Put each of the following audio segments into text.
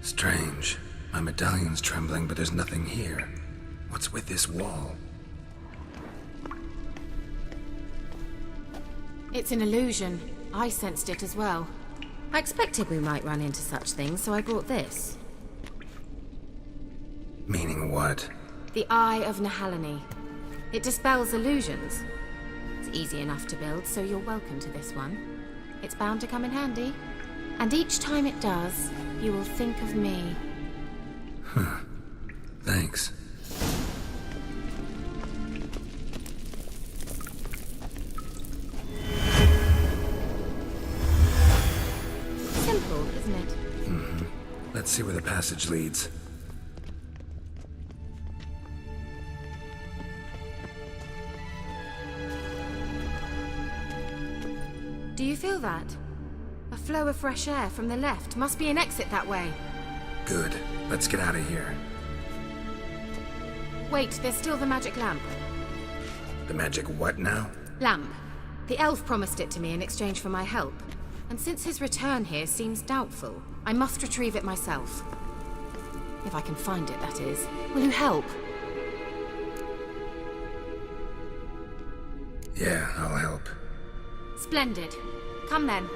Strange. My medallion's trembling, but there's nothing here. What's with this wall? It's an illusion. I sensed it as well. I expected we might run into such things, so I brought this. Meaning what? The Eye of Nehaleni. It dispels illusions. It's easy enough to build, so you're welcome to this one. It's bound to come in handy. And each time it does, you will think of me. Huh. Thanks. Simple, isn't it? Mm-hmm. Let's see where the passage leads. Do you feel that? A flow of fresh air from the left. Must be an exit that way. Good. Let's get out of here. Wait, there's still the magic lamp. The magic what now? Lamp. The elf promised it to me in exchange for my help. And since his return here seems doubtful, I must retrieve it myself. If I can find it, that is. Will you help? Yeah, I'll help. Splendid. Come then.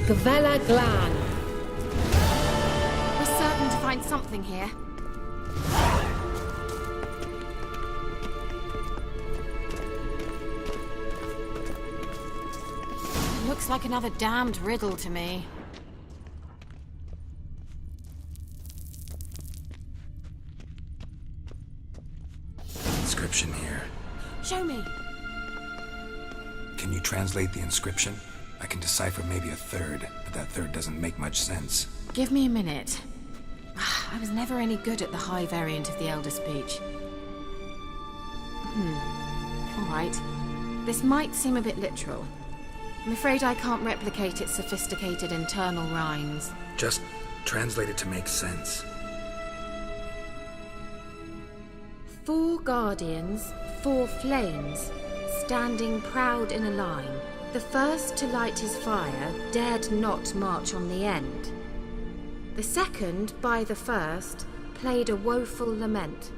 Gavella Glan. We're certain to find something here. It looks like another damned riddle to me. Inscription here. Show me. Can you translate the inscription? I can decipher maybe a third, but that third doesn't make much sense. Give me a minute. I was never any good at the high variant of the Elder Speech. All right. This might seem a bit literal. I'm afraid I can't replicate its sophisticated internal rhymes. Just translate it to make sense. 4 guardians, 4 flames, standing proud in a line. The first to light his fire dared not march on the end. The second, by the first, played a woeful lament.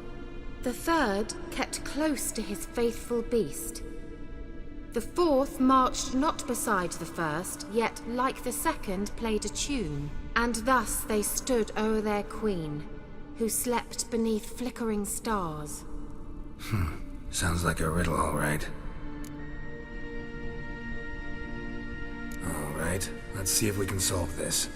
The third kept close to his faithful beast. The fourth marched not beside the first, yet like the second played a tune. And thus they stood o'er their queen, who slept beneath flickering stars. Sounds like a riddle, all right. All right, let's see if we can solve this.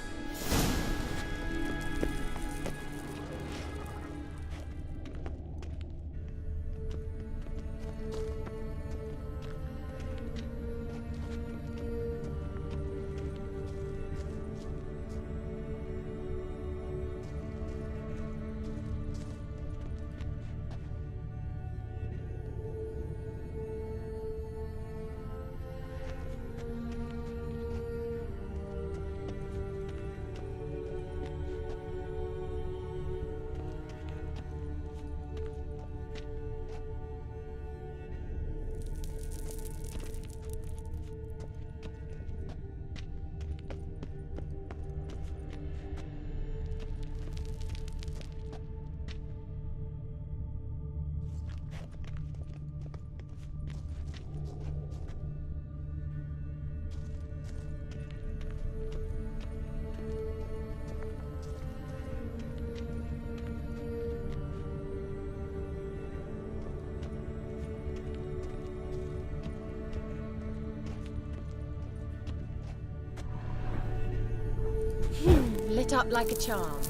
it up like a charm.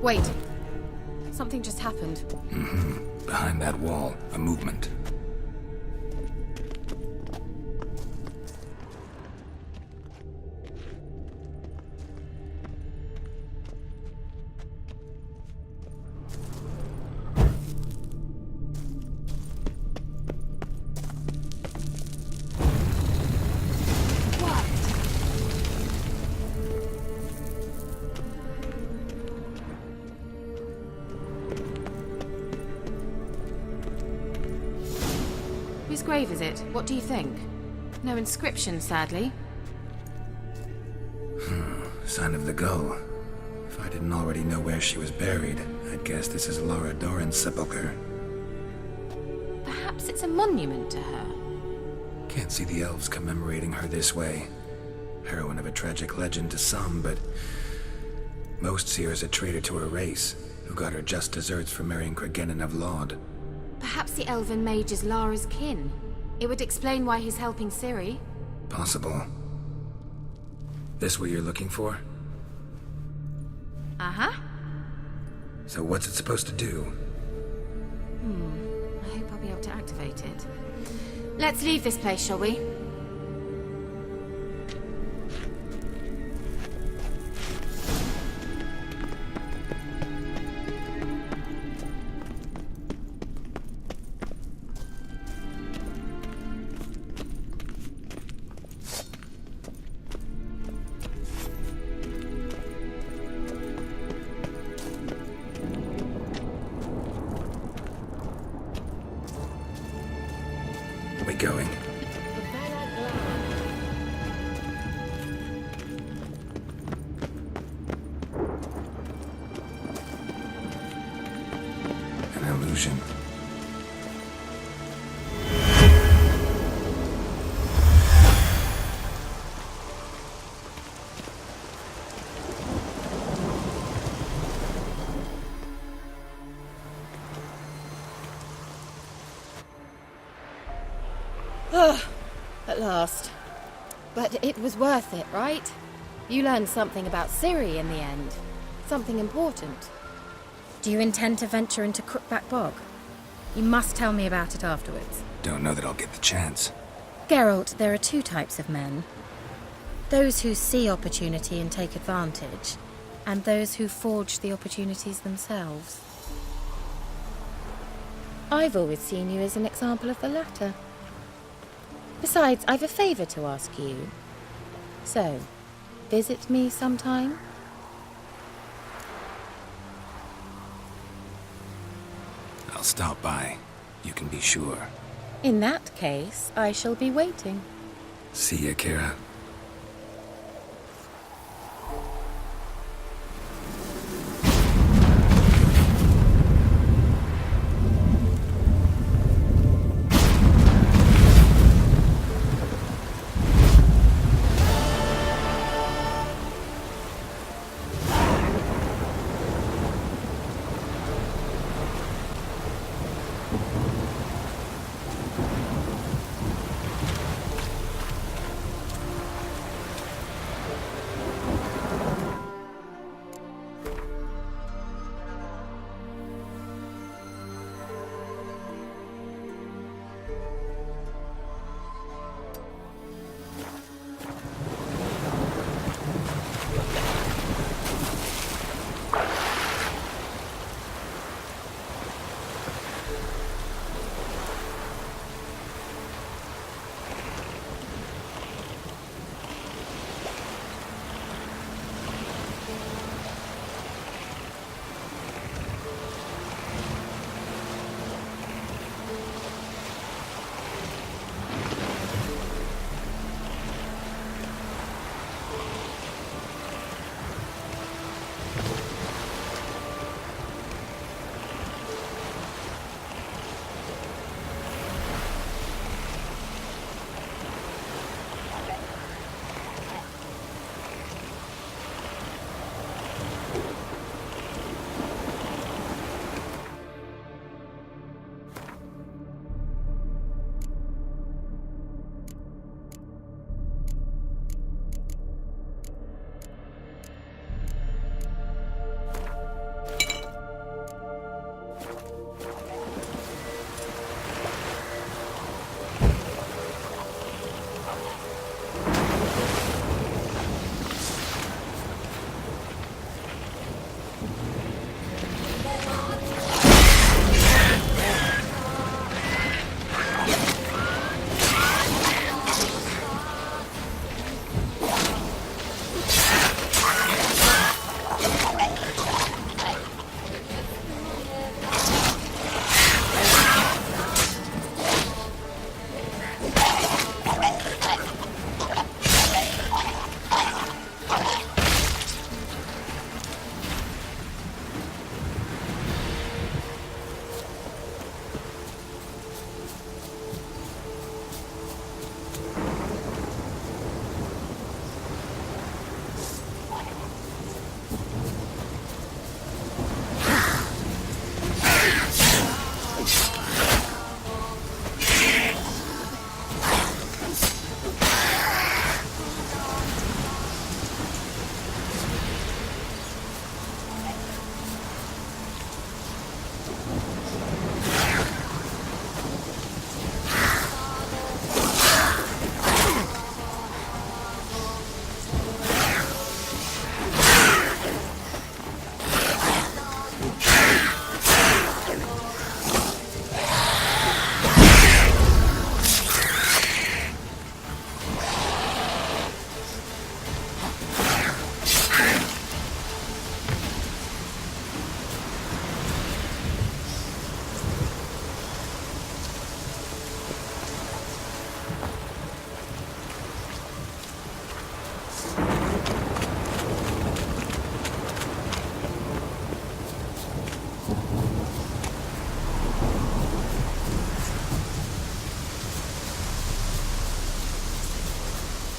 Wait. Something just happened. Behind that wall, a movement. Whose grave is it? What do you think? No inscription, sadly. Sign of the gull. If I didn't already know where she was buried, I'd guess this is Laura Doran's sepulcher. Perhaps it's a monument to her. Can't see the elves commemorating her this way. Heroine of a tragic legend to some, but most see her as a traitor to her race, who got her just deserts for marrying Cregennan of Laud. Perhaps the elven mage is Lara's kin. It would explain why he's helping Ciri. Possible. This what you're looking for? Uh-huh. So what's it supposed to do? I hope I'll be able to activate it. Let's leave this place, shall we? We going? An illusion. At last. But it was worth it, right? You learned something about Ciri in the end. Something important. Do you intend to venture into Crookback Bog? You must tell me about it afterwards. Don't know that I'll get the chance. Geralt, there are two types of men. Those who see opportunity and take advantage, and those who forge the opportunities themselves. I've always seen you as an example of the latter. Besides, I've a favor to ask you. So, visit me sometime? I'll stop by. You can be sure. In that case, I shall be waiting. See ya, Keira.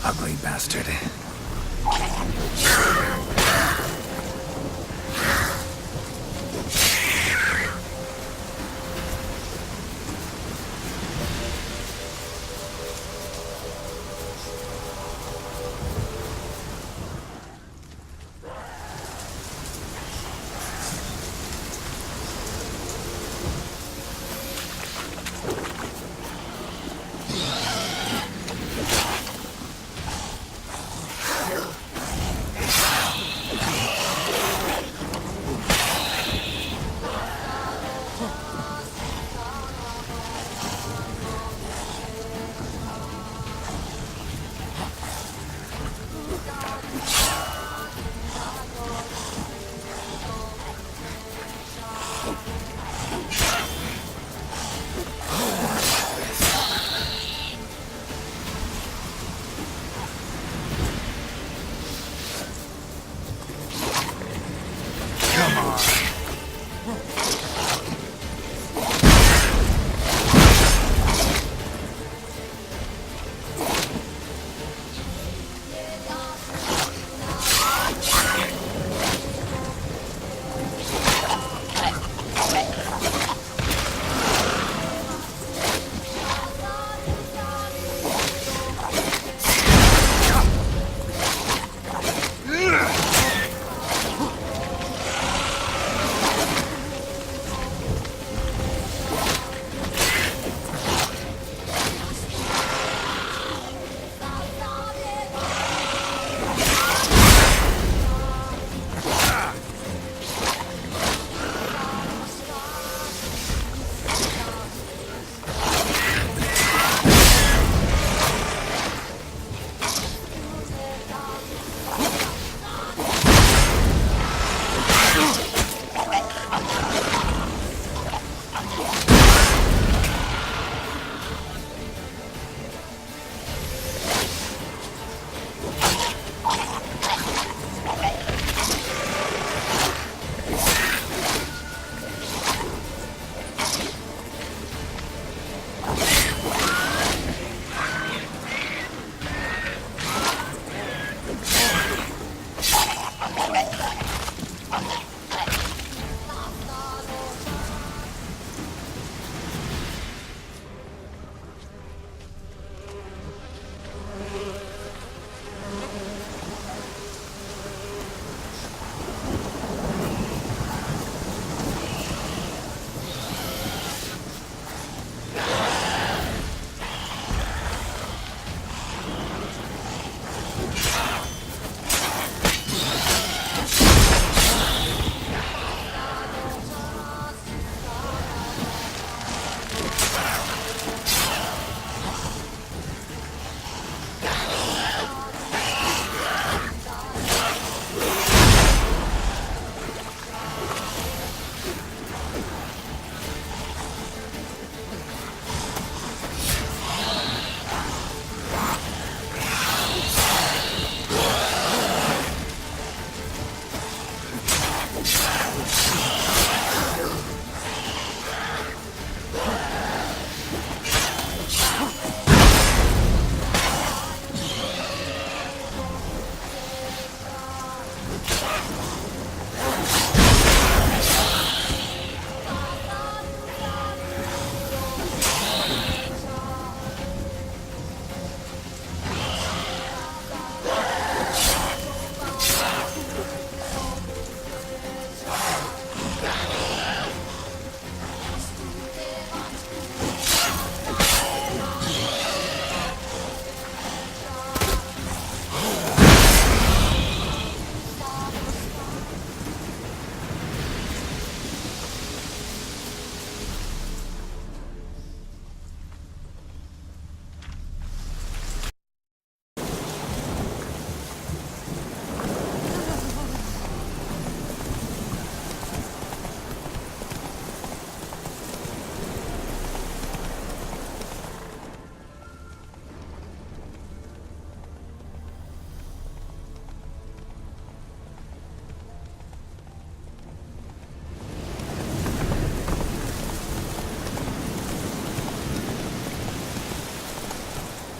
Ugly bastard.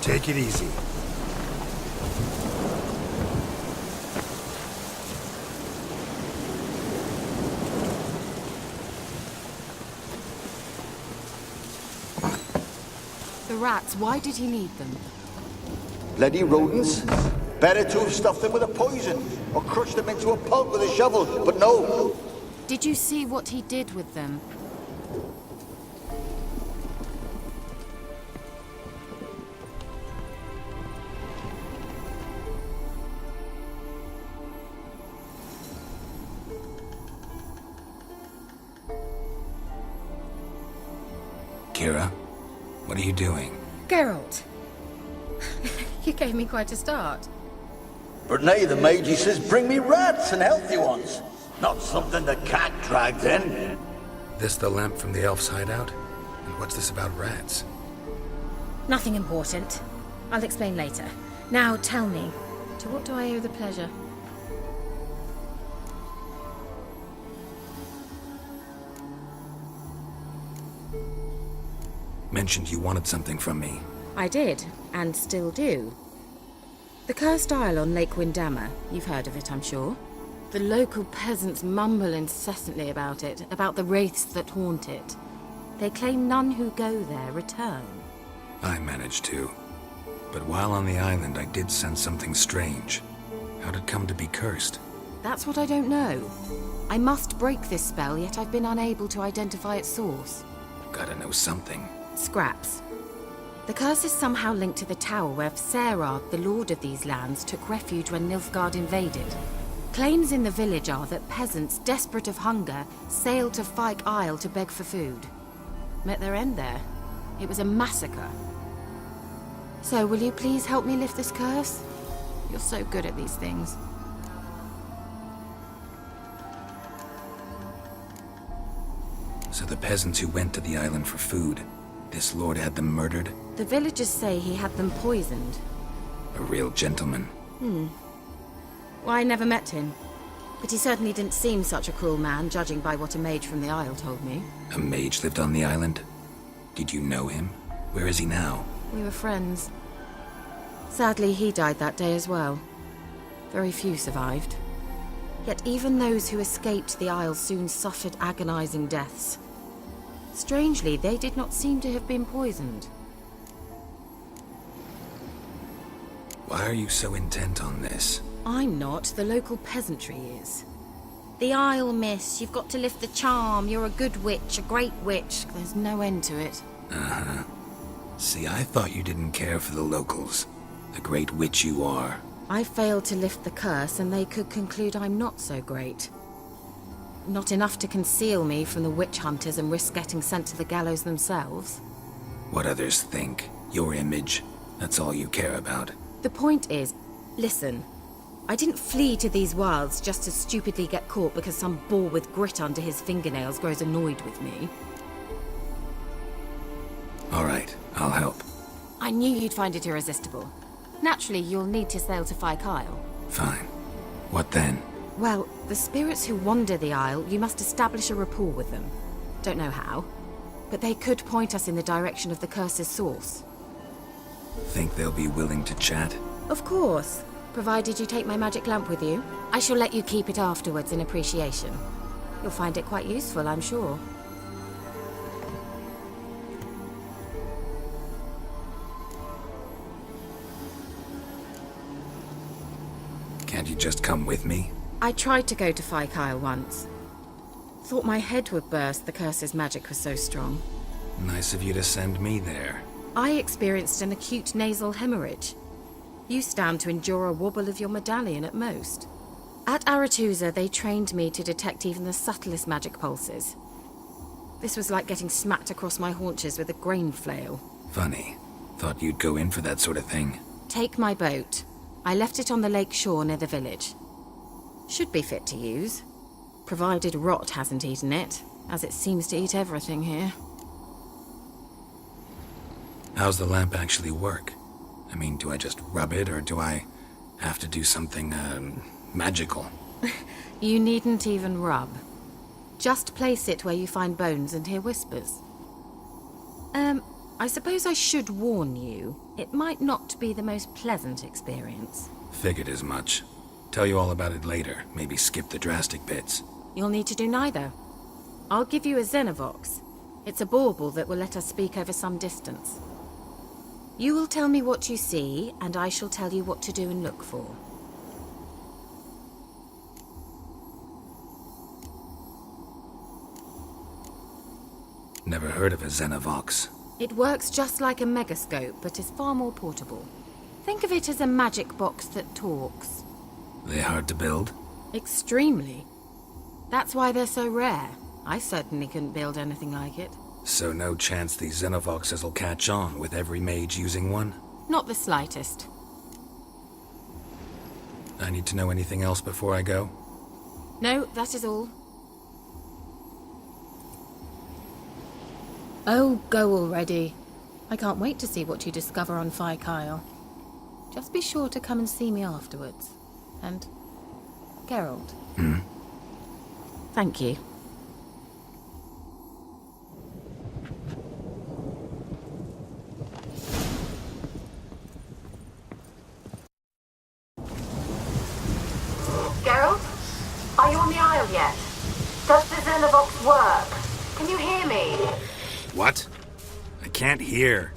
Take it easy. The rats, why did he need them? Bloody rodents. Better to have stuffed them with a poison, or crushed them into a pulp with a shovel, but no. Did you see what he did with them? Keira, what are you doing? Geralt! You gave me quite a start. But now the mage says bring me rats and healthy ones. Not something the cat dragged in. This the lamp from the elf's hideout? And what's this about rats? Nothing important. I'll explain later. Now tell me, to what do I owe the pleasure? Mentioned you wanted something from me. I did, and still do. The cursed isle on Lake Windammer. You've heard of it, I'm sure. The local peasants mumble incessantly about it, about the wraiths that haunt it. They claim none who go there return. I managed to. But while on the island, I did sense something strange. How'd it come to be cursed? That's what I don't know. I must break this spell, yet I've been unable to identify its source. Gotta know something. Scraps. The curse is somehow linked to the tower where Serad, the lord of these lands, took refuge when Nilfgaard invaded. Claims in the village are that peasants, desperate of hunger, sailed to Fyke Isle to beg for food. Met their end there. It was a massacre. So, will you please help me lift this curse? You're so good at these things. So the peasants who went to the island for food, this lord had them murdered? The villagers say he had them poisoned. A real gentleman. Well, I never met him. But he certainly didn't seem such a cruel man, judging by what a mage from the Isle told me. A mage lived on the island? Did you know him? Where is he now? We were friends. Sadly, he died that day as well. Very few survived. Yet even those who escaped the Isle soon suffered agonizing deaths. Strangely, they did not seem to have been poisoned. Why are you so intent on this? I'm not, the local peasantry is. The Isle, miss, you've got to lift the charm. You're a good witch, a great witch. There's no end to it. Uh-huh. See, I thought you didn't care for the locals. The great witch you are. I failed to lift the curse, and they could conclude I'm not so great. Not enough to conceal me from the witch hunters and risk getting sent to the gallows themselves. What others think, your image, that's all you care about. The point is, listen, I didn't flee to these wilds just to stupidly get caught because some boar with grit under his fingernails grows annoyed with me. All right, I'll help. I knew you'd find it irresistible. Naturally, you'll need to sail to Fyke Isle. Fine. What then? Well, the spirits who wander the Isle, you must establish a rapport with them. Don't know how, but they could point us in the direction of the curse's source. Think they'll be willing to chat? Of course, provided you take my magic lamp with you. I shall let you keep it afterwards in appreciation. You'll find it quite useful, I'm sure. Can't you just come with me? I tried to go to Fyke Isle once. Thought my head would burst, the curse's magic was so strong. Nice of you to send me there. I experienced an acute nasal hemorrhage. You stand to endure a wobble of your medallion at most. At Aretusa, they trained me to detect even the subtlest magic pulses. This was like getting smacked across my haunches with a grain flail. Funny. Thought you'd go in for that sort of thing. Take my boat. I left it on the lake shore near the village. Should be fit to use, provided rot hasn't eaten it, as it seems to eat everything here. How's the lamp actually work? I mean, do I just rub it, or do I have to do something, magical? You needn't even rub. Just place it where you find bones and hear whispers. I suppose I should warn you, it might not be the most pleasant experience. Figured as much. Tell you all about it later, maybe skip the drastic bits. You'll need to do neither. I'll give you a Xenovox. It's a bauble that will let us speak over some distance. You will tell me what you see, and I shall tell you what to do and look for. Never heard of a Xenovox. It works just like a megascope, but is far more portable. Think of it as a magic box that talks. They hard to build? Extremely. That's why they're so rare. I certainly couldn't build anything like it. So no chance these Xenovoxes will catch on with every mage using one? Not the slightest. I need to know anything else before I go? No, that is all. Oh, go already. I can't wait to see what you discover on Fyke Isle. Just be sure to come and see me afterwards. And... Geralt. Thank you. Geralt? Are you on the Isle yet? Does the Xenovox work? Can you hear me? What? I can't hear.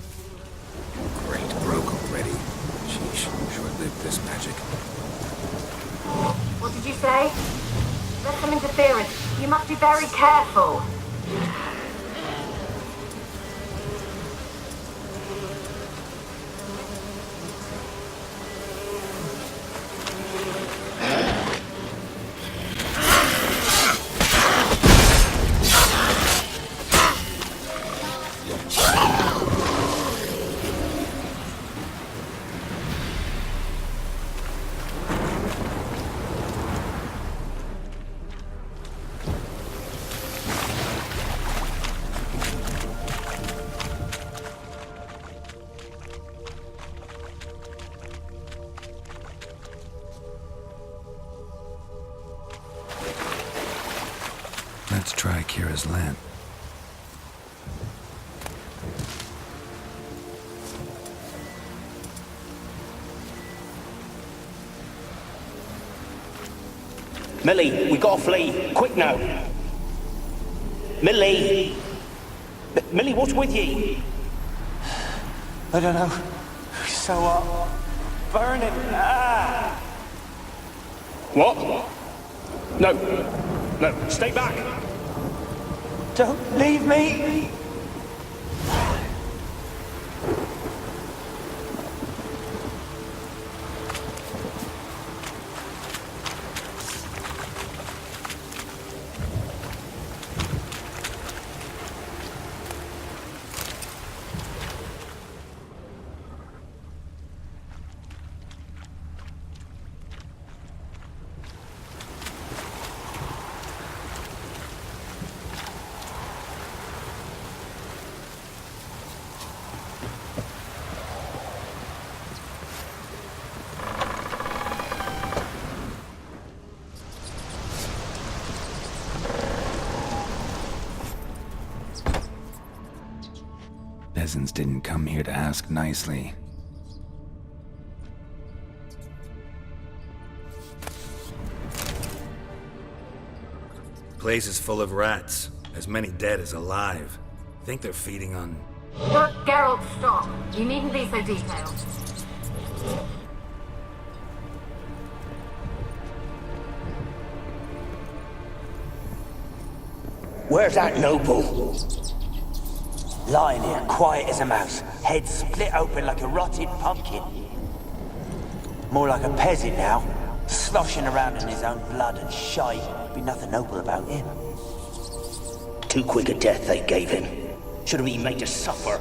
Great, broke already. Sheesh, short-lived this magic. What did you say? There's some interference. You must be very careful. Let's try Keira's lamp. Millie, we gotta flee. Quick now. Millie! Millie, what's with ye? I don't know. So, burning. Ah! What? No, stay back. Don't leave me! Peasants didn't come here to ask nicely. Place is full of rats. As many dead as alive. Think they're feeding on... Look, Geralt, stop. You needn't be so detailed. Where's that noble? Lying here, quiet as a mouse, head split open like a rotted pumpkin. More like a peasant now, sloshing around in his own blood and shite. Be nothing noble about him. Too quick a death they gave him. Should have been made to suffer.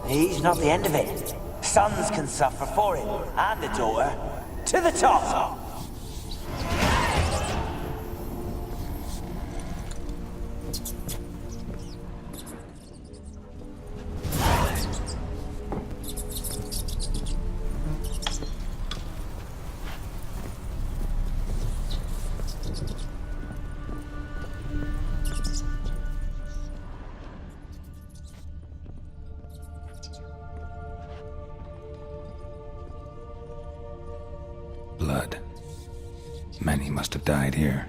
He's not the end of it. Sons can suffer for him, and the daughter. To the top! Blood. Many must have died here.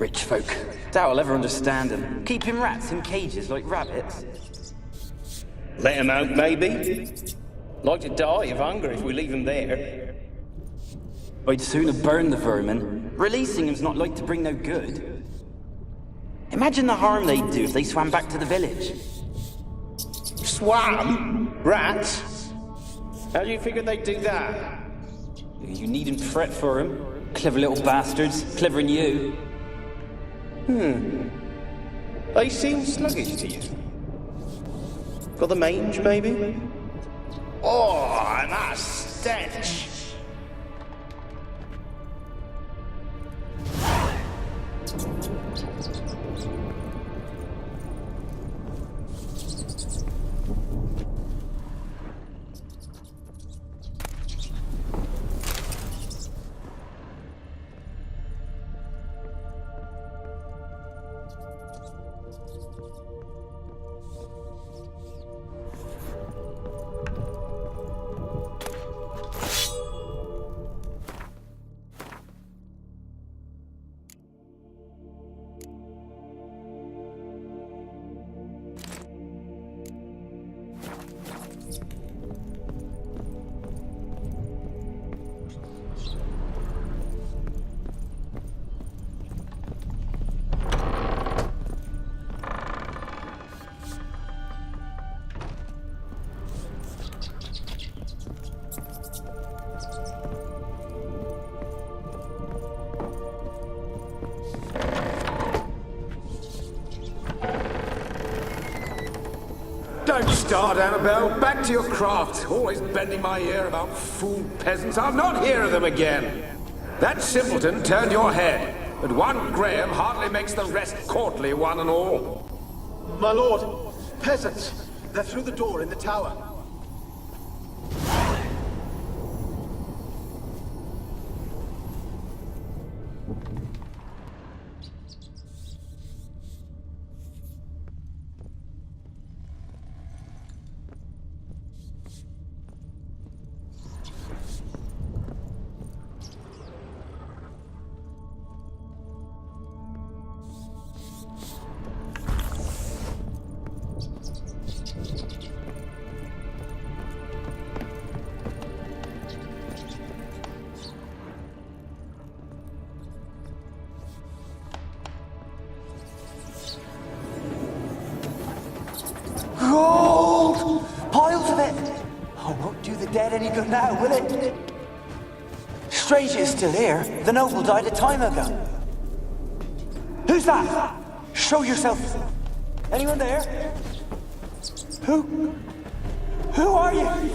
Rich folk. Doubt I'll ever understand them. Keeping rats in cages like rabbits. Let 'em out, maybe? Like to die of hunger if we leave 'em there. I'd sooner burn the vermin. Releasing them's not like to bring no good. Imagine the harm they'd do if they swam back to the village. Swam? Rats? How do you figure they'd do that? You needn't fret for them. Clever little bastards. Clever than you. They seem sluggish to you. Got the mange, maybe? Oh, and that stench! Don't start, Annabelle. Back to your craft. Always bending my ear about fool peasants. I'll not hear of them again. That simpleton turned your head, but one Graham hardly makes the rest courtly, one and all. My lord, peasants. They're through the door in the tower. Gold! Piles of it! Oh, won't do the dead any good now, will it? Strange it's still here. The noble died a time ago. Who's that? Show yourself. Anyone there? Who? Who are you?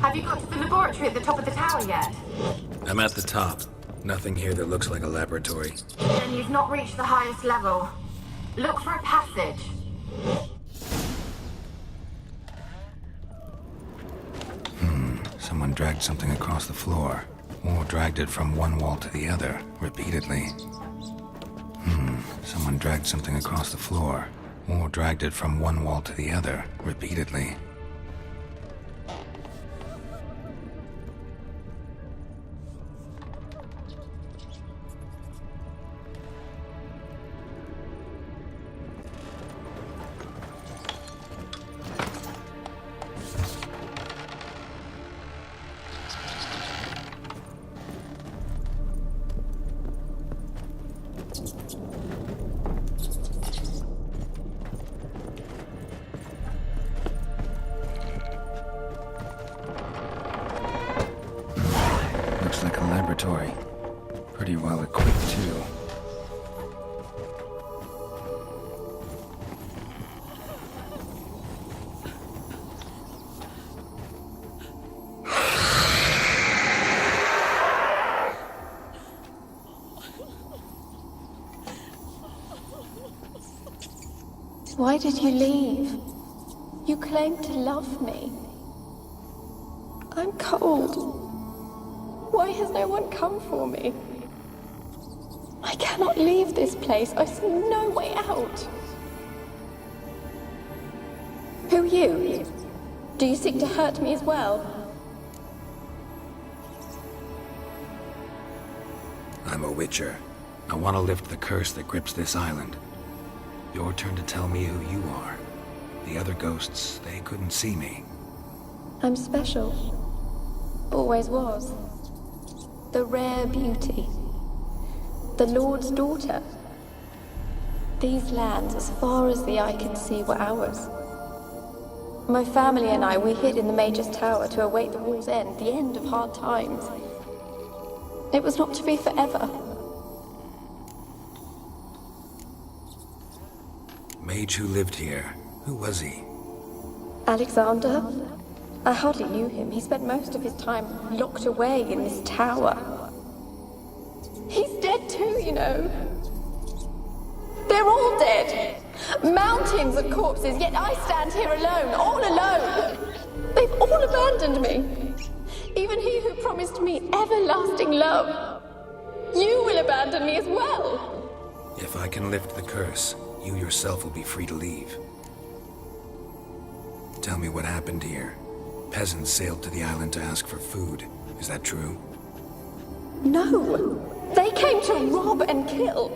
Have you got to the laboratory at the top of the tower yet? I'm at the top. Nothing here that looks like a laboratory. Then you've not reached the highest level. Look for a passage. Someone dragged something across the floor. Or dragged it from one wall to the other, repeatedly. Someone dragged something across the floor. Or dragged it from one wall to the other, repeatedly. laboratory. Pretty well equipped, too. Why did you leave? You claimed to love me. I'm cold. Why has no one come for me? I cannot leave this place. I see no way out. Who are you? Do you seek to hurt me as well? I'm a witcher. I want to lift the curse that grips this island. Your turn to tell me who you are. The other ghosts, they couldn't see me. I'm special. Always was. The rare beauty. The Lord's daughter. These lands, as far as the eye could see, were ours. My family and I, we hid in the Mage's Tower to await the war's end, the end of hard times. It was not to be forever. Mage who lived here. Who was he? Alexander? I hardly knew him. He spent most of his time locked away in this tower. He's dead too, you know. They're all dead. Mountains of corpses, yet I stand here alone, all alone. They've all abandoned me. Even he who promised me everlasting love. You will abandon me as well. If I can lift the curse, you yourself will be free to leave. Tell me what happened here. Peasants sailed to the island to ask for food. Is that true? No. They came to rob and kill.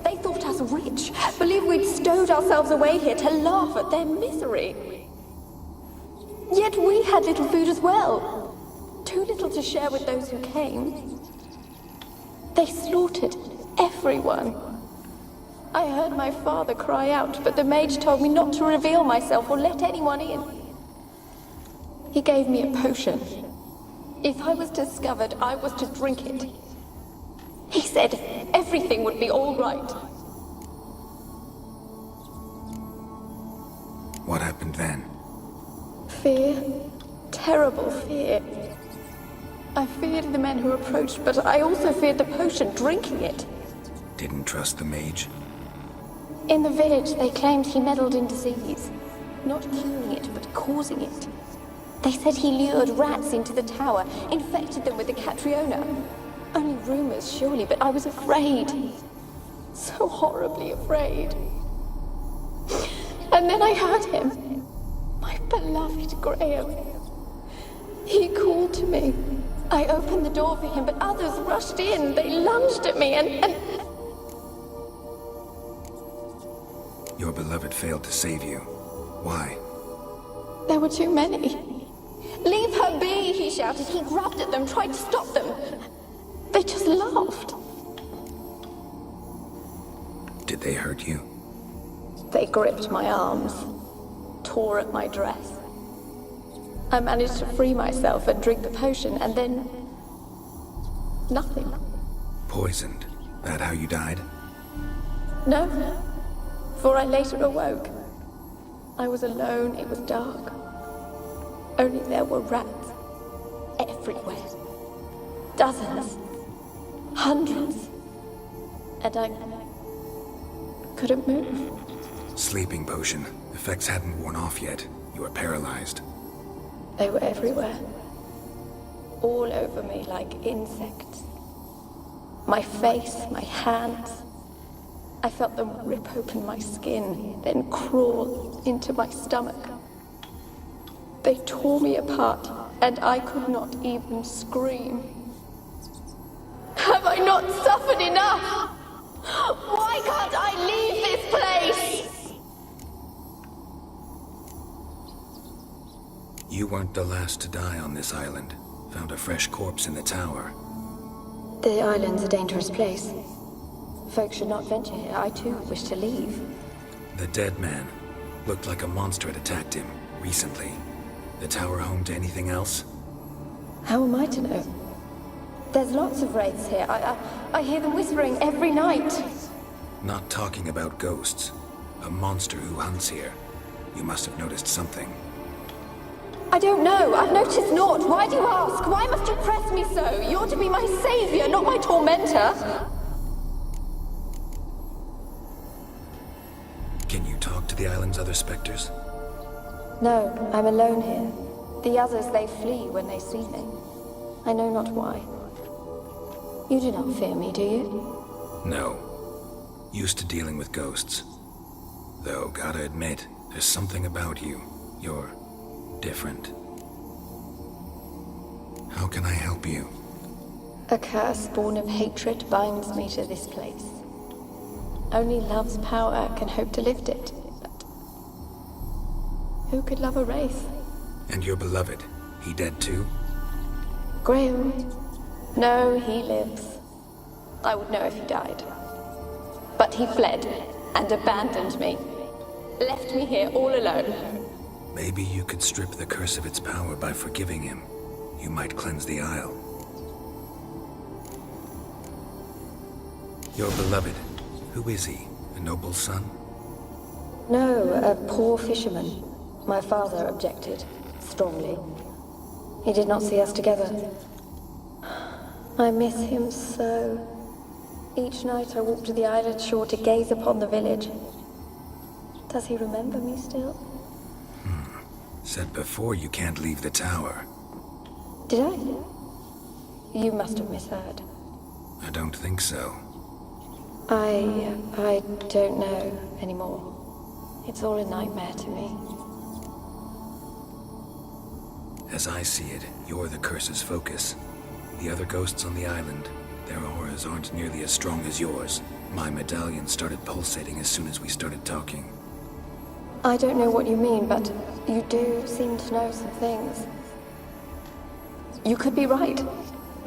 They thought us rich, believed we'd stowed ourselves away here to laugh at their misery. Yet we had little food as well. Too little to share with those who came. They slaughtered everyone. I heard my father cry out, but the mage told me not to reveal myself or let anyone in. He gave me a potion. If I was discovered, I was to drink it. He said everything would be all right. What happened then? Fear. Terrible fear. I feared the men who approached, but I also feared the potion, drinking it. Didn't trust the mage? In the village, they claimed he meddled in disease. Not curing it, but causing it. They said he lured rats into the tower, infected them with the Catriona. Only rumors, surely, but I was afraid. So horribly afraid. And then I heard him. My beloved Graham. He called to me. I opened the door for him, but others rushed in. They lunged at me and... Your beloved failed to save you. Why? There were too many. Leave her be, he shouted. He grabbed at them, tried to stop them. They just laughed. Did they hurt you? They gripped my arms, tore at my dress. I managed to free myself and drink the potion, and then... nothing. Poisoned? That how you died? No, for I later awoke. I was alone, it was dark. Only there were rats everywhere. Dozens. Hundreds. And I couldn't move. Sleeping potion. Effects hadn't worn off yet. You were paralyzed. They were everywhere. All over me like insects. My face, my hands. I felt them rip open my skin, then crawl into my stomach. They tore me apart, and I could not even scream. Have I not suffered enough? Why can't I leave this place? You weren't the last to die on this island. Found a fresh corpse in the tower. The island's a dangerous place. Folk should not venture here. I too wish to leave. The dead man. Looked like a monster had attacked him, recently. The tower home to anything else? How am I to know? There's lots of wraiths here. I hear them whispering every night. Not talking about ghosts. A monster who hunts here. You must have noticed something. I don't know. I've noticed naught. Why do you ask? Why must you press me so? You're to be my savior, not my tormentor. Can you talk to the island's other specters? No, I'm alone here. The others, they flee when they see me. I know not why. You do not fear me, do you? No. Used to dealing with ghosts. Though, gotta admit, there's something about you. You're different. How can I help you? A curse born of hatred binds me to this place. Only love's power can hope to lift it. But who could love a wraith? And your beloved, he dead too? Graham? No, he lives. I would know if he died. But he fled and abandoned me. Left me here all alone. Maybe you could strip the curse of its power by forgiving him. You might cleanse the Isle. Your beloved, who is he? A noble son? No, a poor fisherman. My father objected, strongly. He did not see us together. I miss him so. Each night I walk to the island shore to gaze upon the village. Does he remember me still? Said before you can't leave the tower. Did I? You must have misheard. I don't think so. I don't know anymore. It's all a nightmare to me. As I see it, you're the curse's focus. The other ghosts on the island, their auras aren't nearly as strong as yours. My medallion started pulsating as soon as we started talking. I don't know what you mean, but you do seem to know some things. You could be right.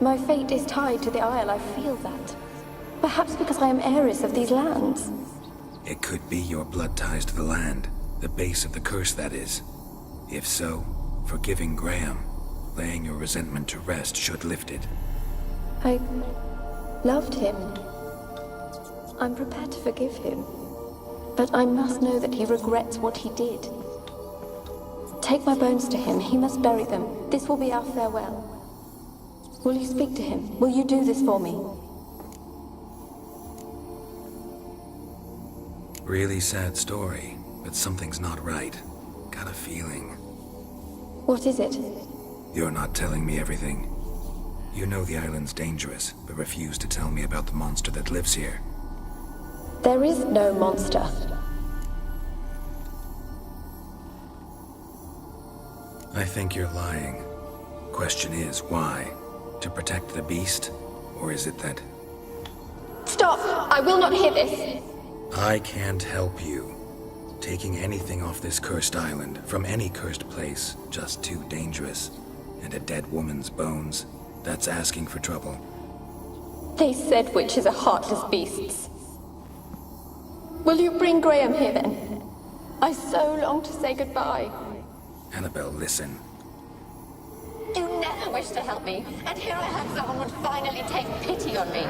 My fate is tied to the Isle, I feel that. Perhaps because I am heiress of these lands. It could be your blood ties to the land, the base of the curse, that is. If so, forgiving Graham, laying your resentment to rest should lift it. I loved him. I'm prepared to forgive him. But I must know that he regrets what he did. Take my bones to him. He must bury them. This will be our farewell. Will you speak to him? Will you do this for me? Really sad story, but something's not right. Got a feeling. What is it? You're not telling me everything. You know the island's dangerous, but refuse to tell me about the monster that lives here. There is no monster. I think you're lying. Question is, why? To protect the beast? Or is it that... Stop! I will not hear this! I can't help you. Taking anything off this cursed island, from any cursed place, just too dangerous. And a dead woman's bones, that's asking for trouble. They said witches are heartless beasts. Will you bring Graham here then? I so long to say goodbye. Annabelle, listen. You never wished to help me, and here I am someone would finally take pity on me.